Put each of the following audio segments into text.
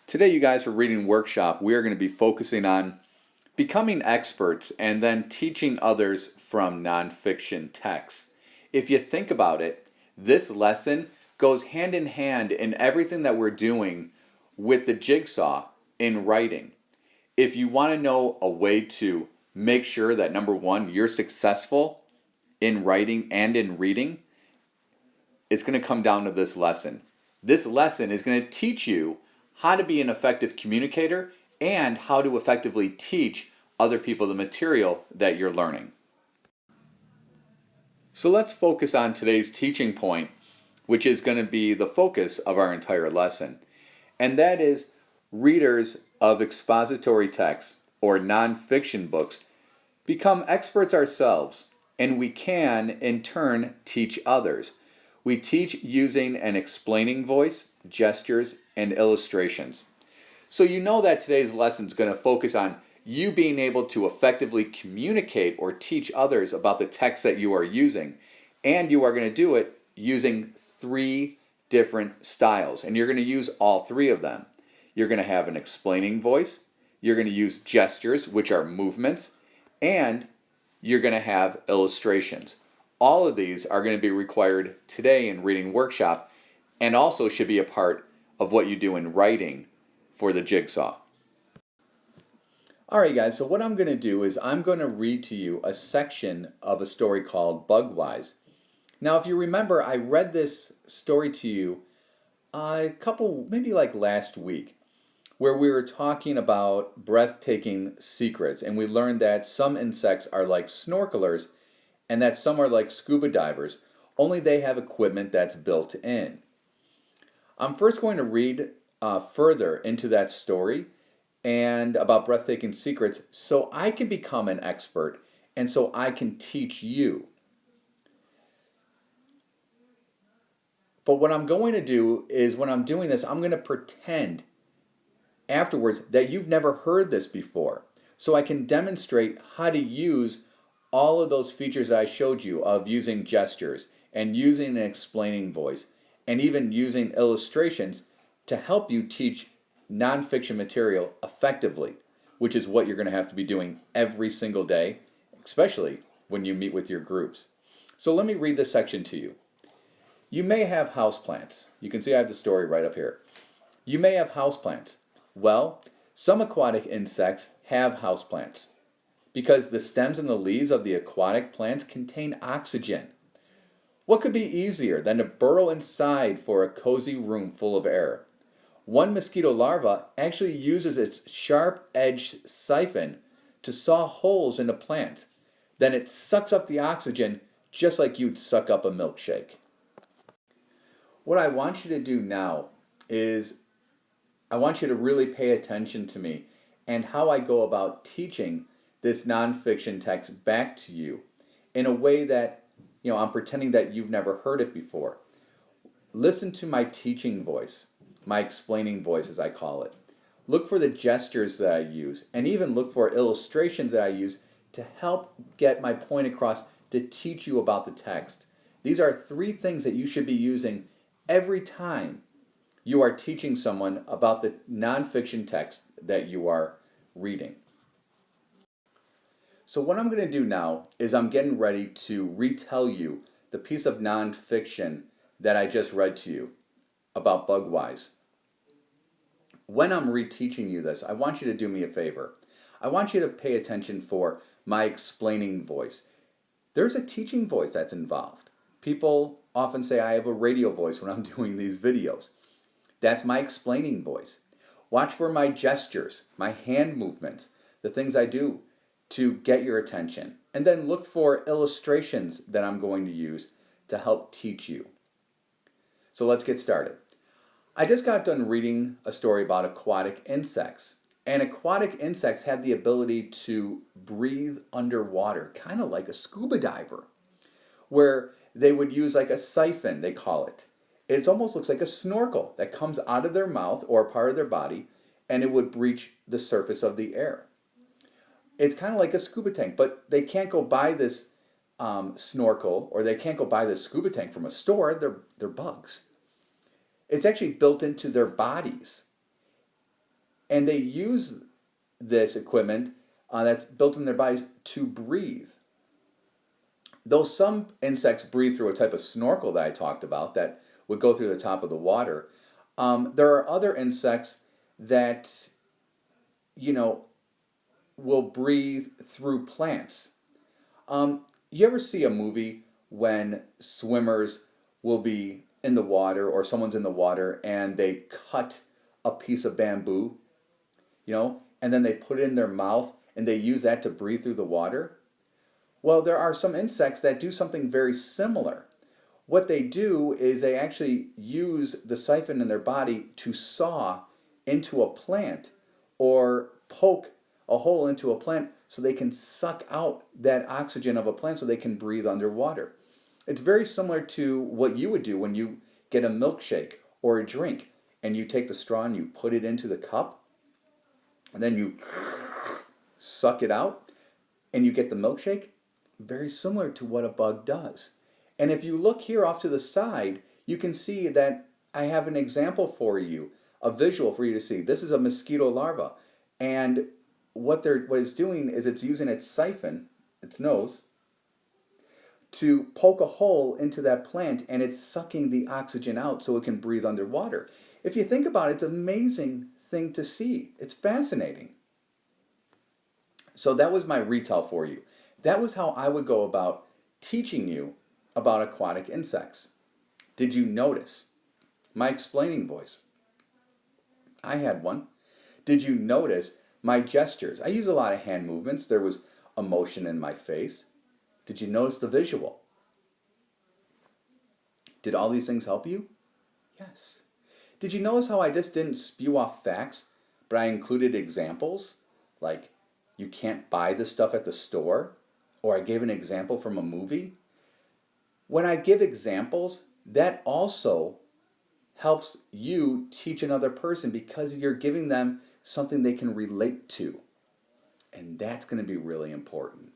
Today, you guys, for reading workshop, we are going to be focusing on becoming experts and then teaching others from nonfiction texts. If you think about it, this lesson goes hand in hand in everything that we're doing with the jigsaw in writing. If you want to know a way to make sure that number one, you're successful in writing and in reading, it's going to come down to this lesson. This lesson is going to teach you how to be an effective communicator and how to effectively teach other people the material that you're learning. So let's focus on today's teaching point, which is going to be the focus of our entire lesson. And that is readers of expository texts or nonfiction books become experts ourselves, and we can, in turn, teach others. We teach using an explaining voice, gestures, and illustrations. So you know that today's lesson is going to focus on you being able to effectively communicate or teach others about the text that you are using. And you are going to do it using 3 different styles. And you're going to use all 3 of them. You're going to have an explaining voice, you're going to use gestures, which are movements, and you're going to have illustrations. All of these are going to be required today in reading workshop and also should be a part of what you do in writing for the jigsaw. Alright guys, so what I'm going to do is I'm going to read to you a section of a story called Bugwise. Now if you remember, I read this story to you maybe like last week, where we were talking about breathtaking secrets, and we learned that some insects are like snorkelers and that some are like scuba divers, only they have equipment that's built in. I'm first going to read further into that story and about breathtaking secrets so I can become an expert and so I can teach you. But what I'm going to do is when I'm doing this, I'm going to pretend afterwards that you've never heard this before, so I can demonstrate how to use all of those features I showed you of using gestures and using an explaining voice and even using illustrations to help you teach nonfiction material effectively, which is what you're going to have to be doing every single day, especially when you meet with your groups. So let me read this section to you. You may have houseplants. You can see I have the story right up here. You may have houseplants. Well, some aquatic insects have houseplants because the stems and the leaves of the aquatic plants contain oxygen. What could be easier than to burrow inside for a cozy room full of air? One mosquito larva actually uses its sharp-edged siphon to saw holes in a plant. Then it sucks up the oxygen just like you'd suck up a milkshake. What I want you to do now is I want you to really pay attention to me and how I go about teaching this nonfiction text back to you in a way that, I'm pretending that you've never heard it before. Listen to my teaching voice, my explaining voice as I call it. Look for the gestures that I use and even look for illustrations that I use to help get my point across to teach you about the text. These are 3 things that you should be using every time you are teaching someone about the nonfiction text that you are reading. So what I'm going to do now is I'm getting ready to retell you the piece of nonfiction that I just read to you about Bugwise. When I'm reteaching you this, I want you to do me a favor. I want you to pay attention for my explaining voice. There's a teaching voice that's involved. People often say I have a radio voice when I'm doing these videos. That's my explaining voice. Watch for my gestures, my hand movements, the things I do to get your attention. And then look for illustrations that I'm going to use to help teach you. So let's get started. I just got done reading a story about aquatic insects. And aquatic insects have the ability to breathe underwater, kind of like a scuba diver, where they would use like a siphon, they call it. It almost looks like a snorkel that comes out of their mouth or part of their body, and it would breach the surface of the air. It's kind of like a scuba tank, but they can't go buy this snorkel, or they can't go buy this scuba tank from a store. They're bugs. It's actually built into their bodies. And they use this equipment that's built in their bodies to breathe. Though some insects breathe through a type of snorkel that I talked about that would go through the top of the water, there are other insects that, you know, will breathe through plants. You ever see a movie when swimmers will be in the water or someone's in the water and they cut a piece of bamboo, and then they put it in their mouth and they use that to breathe through the water? Well, there are some insects that do something very similar. What they do is they actually use the siphon in their body to saw into a plant or poke a hole into a plant so they can suck out that oxygen of a plant so they can breathe underwater. It's very similar to what you would do when you get a milkshake or a drink and you take the straw and you put it into the cup and then you suck it out and you get the milkshake. Very similar to what a bug does. And if you look here off to the side, you can see that I have an example for you, a visual for you to see. This is a mosquito larva. And what it's doing is it's using its siphon, its nose, to poke a hole into that plant, and it's sucking the oxygen out so it can breathe underwater. If you think about it, it's an amazing thing to see. It's fascinating. So that was my retell for you. That was how I would go about teaching you about aquatic insects. Did you notice my explaining voice? I had one. Did you notice my gestures? I use a lot of hand movements. There was emotion in my face. Did you notice the visual? Did all these things help you? Yes. Did you notice how I just didn't spew off facts, but I included examples? Like, you can't buy this stuff at the store? Or I gave an example from a movie? When I give examples, that also helps you teach another person because you're giving them something they can relate to. And that's going to be really important.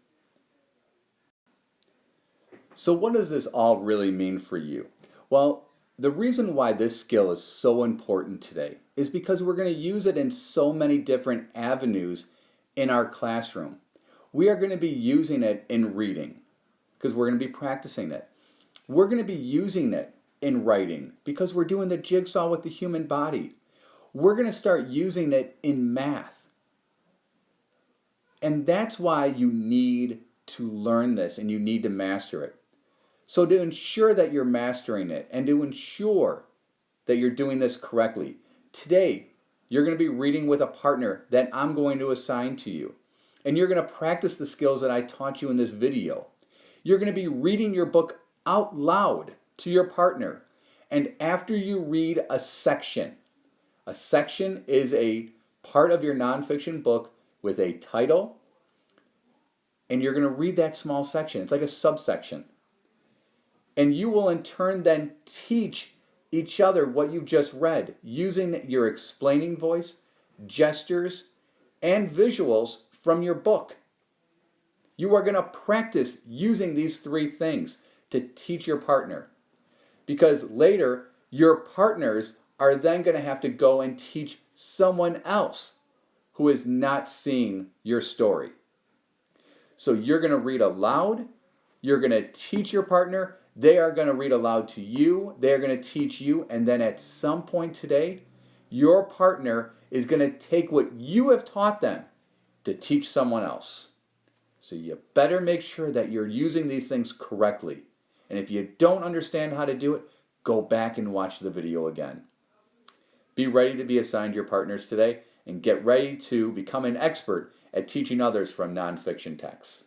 So what does this all really mean for you? Well, the reason why this skill is so important today is because we're going to use it in so many different avenues in our classroom. We are going to be using it in reading because we're going to be practicing it. We're going to be using it in writing because we're doing the jigsaw with the human body. We're going to start using it in math. And that's why you need to learn this and you need to master it. So to ensure that you're mastering it and to ensure that you're doing this correctly, today you're going to be reading with a partner that I'm going to assign to you. And you're going to practice the skills that I taught you in this video. You're going to be reading your book out loud to your partner. And after you read a section is a part of your nonfiction book with a title, and you're going to read that small section. It's like a subsection. And you will in turn then teach each other what you've just read using your explaining voice, gestures, and visuals from your book. You are going to practice using these three things to teach your partner. Because later, your partners are then going to have to go and teach someone else who is not seeing your story. So you're going to read aloud, you're going to teach your partner, they are going to read aloud to you, they're going to teach you, and then at some point today, your partner is going to take what you have taught them to teach someone else. So you better make sure that you're using these things correctly. And if you don't understand how to do it, go back and watch the video again. Be ready to be assigned your partners today and get ready to become an expert at teaching others from nonfiction texts.